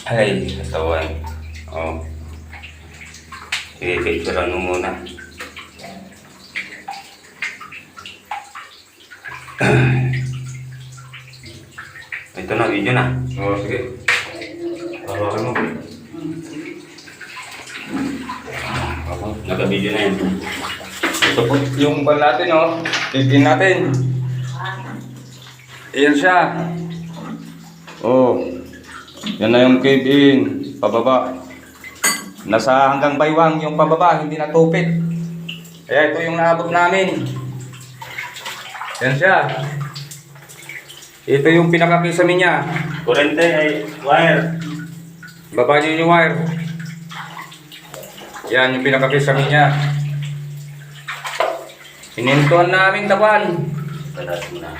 Ay, katawan. Oh. Sige, picturean mo muna. Ito na, video na. Oo, sige. Hawakan mo. Naka-video na yan. Ito po yung ban natin, oh. Titin natin. Ayan siya. Oh. Yan na yung cave in. Pababa. Nasa hanggang baywang yung pababa, hindi natupit. Kaya ito yung naabot namin. Yan siya. Ito yung pinakakisami niya. Kurente ay wire. Baba niyo yung wire. Yan yung pinakakisami niya. Sinintuan namin taban. Tadas mo na.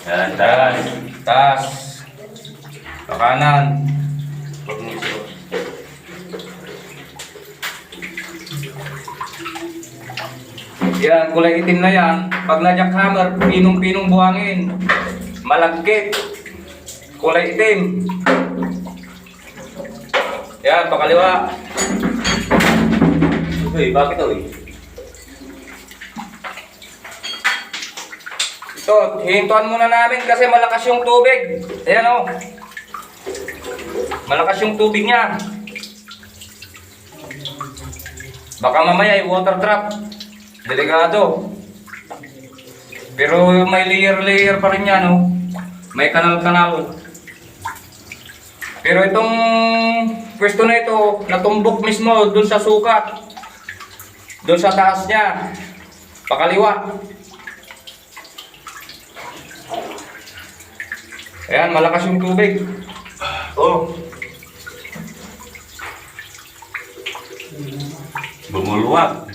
Yan, taas. Taas. Pakanan. Yan, kulay itim na yan. Pag na-jackhammer, pinong-pinong buhangin. Malagkit. Kulay itim. Yan, pakaliwa. Uy, bakit ito eh? Ito, hintuan muna namin kasi malakas yung tubig. Ayan o. Malakas yung tubig niya. Baka mamaya water trap. Delikado. Pero may layer pa rin yan, no? May kanal-kanal. Pero itong pwesto na ito, natumbok mismo dun sa sukat. Dun sa taas niya. Pakaliwa. Ayan, malakas yung tubig. Oh. Bumulwak.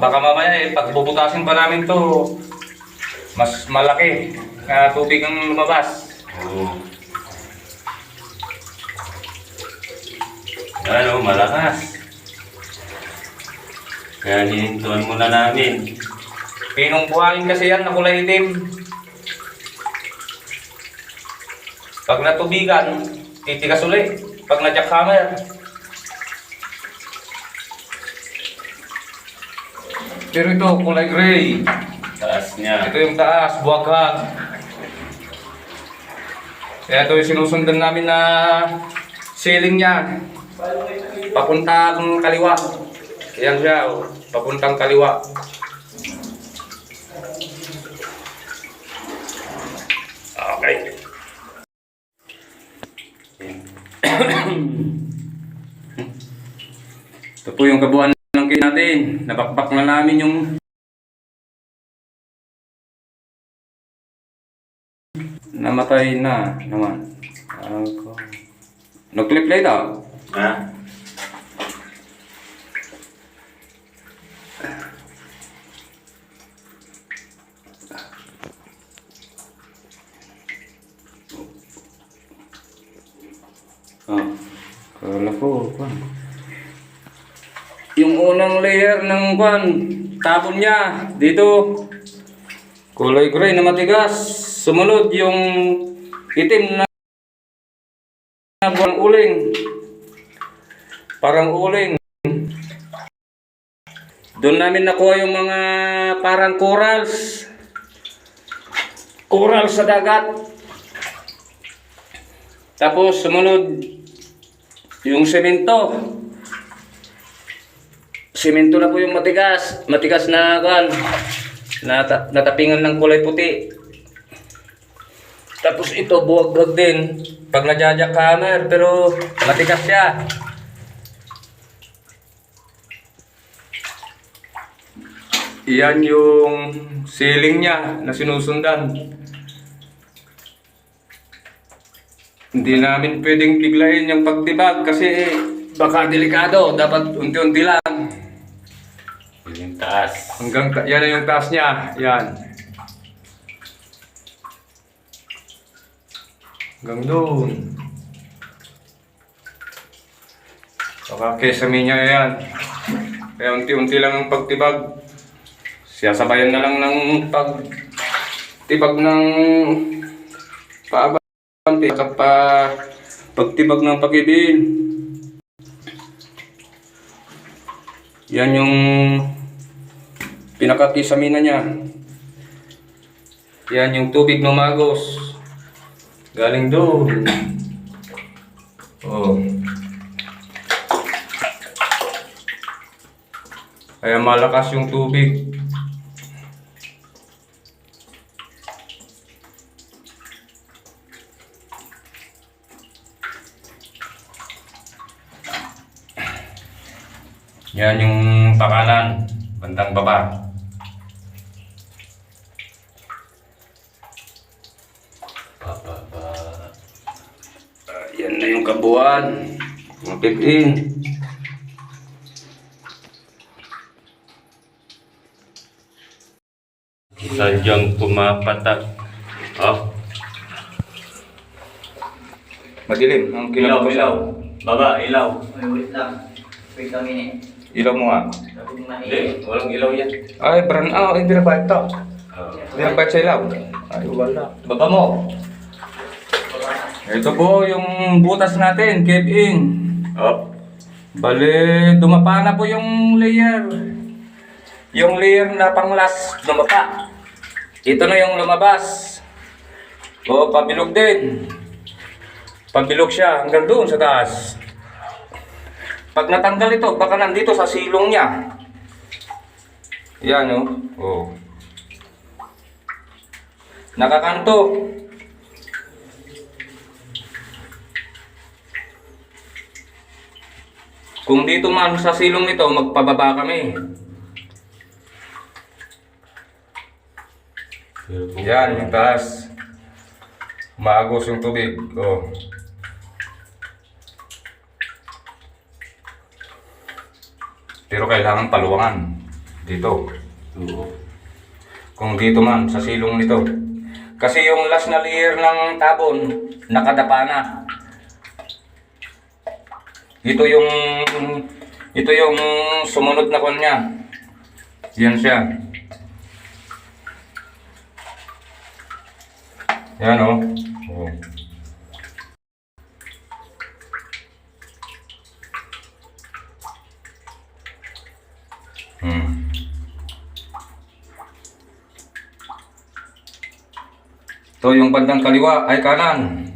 Baka mamaya pag bubutasin pa namin to, mas malaki na tubig ang lumabas. Oo. Ano, malakas. Kaya hinintuan muna namin. Pinong buhangin kasi yan na kulay itim. Pag natubigan, titigas ulit. Pag na-jackhammer. Pero ito, kulay gray. Taas niya. Ito yung taas, buwaghag. Kaya ito yung sinusundan namin na ceiling niya. Papuntang kaliwa. Ayan siya, oh. Papuntang kaliwa. Okay. Ito po yung kabuuan ng cave natin. Nabakbak na namin yung namatay na naman. Nag-clip light ah. Ha? Ah, kala ko, kwan. Yung unang layer ng kwan, tapon niya, dito, kulay gray na matigas. Sumunod yung itim na parang uling. Parang uling. Doon namin nakuha yung mga parang corals. Coral sa dagat. Tapos sumunod yung semento. Semento na po yung matigas. Matigas na kan. Natapingan ng kulay puti. Tapos ito buwaghag din. Pag na-jackhammer pero matigas siya. Iyan yung ceiling niya na sinusundan. Hindi namin pwedeng biglayin yung pagtibag kasi baka delikado. Dapat unti-unti lang. Yung taas. Yan na yung taas niya. Yan. Hanggang doon. Baka kesame niya yan. Kaya unti-unti lang ang pagtibag. Siyasabayan na lang ng tibag ng paabante pagtibag ng pag-ibig. Yan yung pinakakisamina niya. Yan yung tubig ng magos. Galing doon. Oh. Kaya malakas yung tubig. Yan yung pakanan, bandang baba. Yan na yung kabuuan. Mga 15. Sadyang pumapatak. Oh, Madilim ang ilaw, kinabukasan. ilaw. Baba, ilaw. Ay, wait lang. Wait lang ini. Ilaw mo nga. Sabi mo na Hindi, walang ilaw yan. Ay, brand hindi na ba ito? Oh. Hindi na ba sa ilaw? Ay, wala. Baba mo. Ito po yung butas natin, Kevin. Oh. Bale, dumapa na po yung layer. Yung layer na panglas, dumapa. Ito na yung lumabas. O, pabilog din. Pabilog siya hanggang doon sa taas. Pag natanggal ito, baka nandito sa silong niya. Yan, o. Oh. Nakakanto. Kung dito man sa silong nito, magpababa kami. Yan, yung taas. Maagos yung tubig. Oh. Pero kailangan paluwangan. Dito. Oo. Kung dito man, sa silong nito. Kasi yung last na layer ng tabon, nakadapa na. Ito yung sumunod na kon niya. Yan siya. Yan o. Oh. Ito yung bandang kaliwa ay kanan.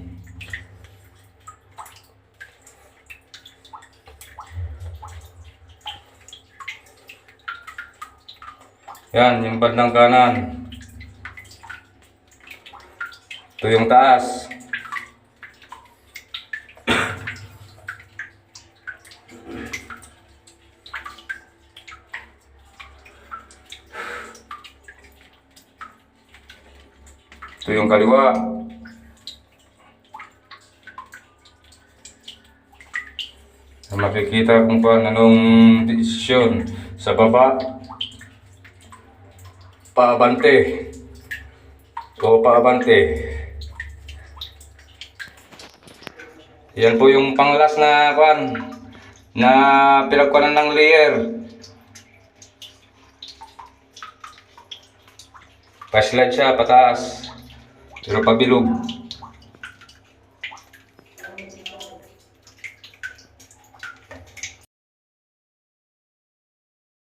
Yan, yung bandang kanan. Ito yung taas. Ito yung kaliwa. Makikita kung paano anong desisyon sa baba. Paabante. O paabante. Yan po yung panglas na pinagkuhanan ng layer. Pa-slide siya pataas. Pero pabilog.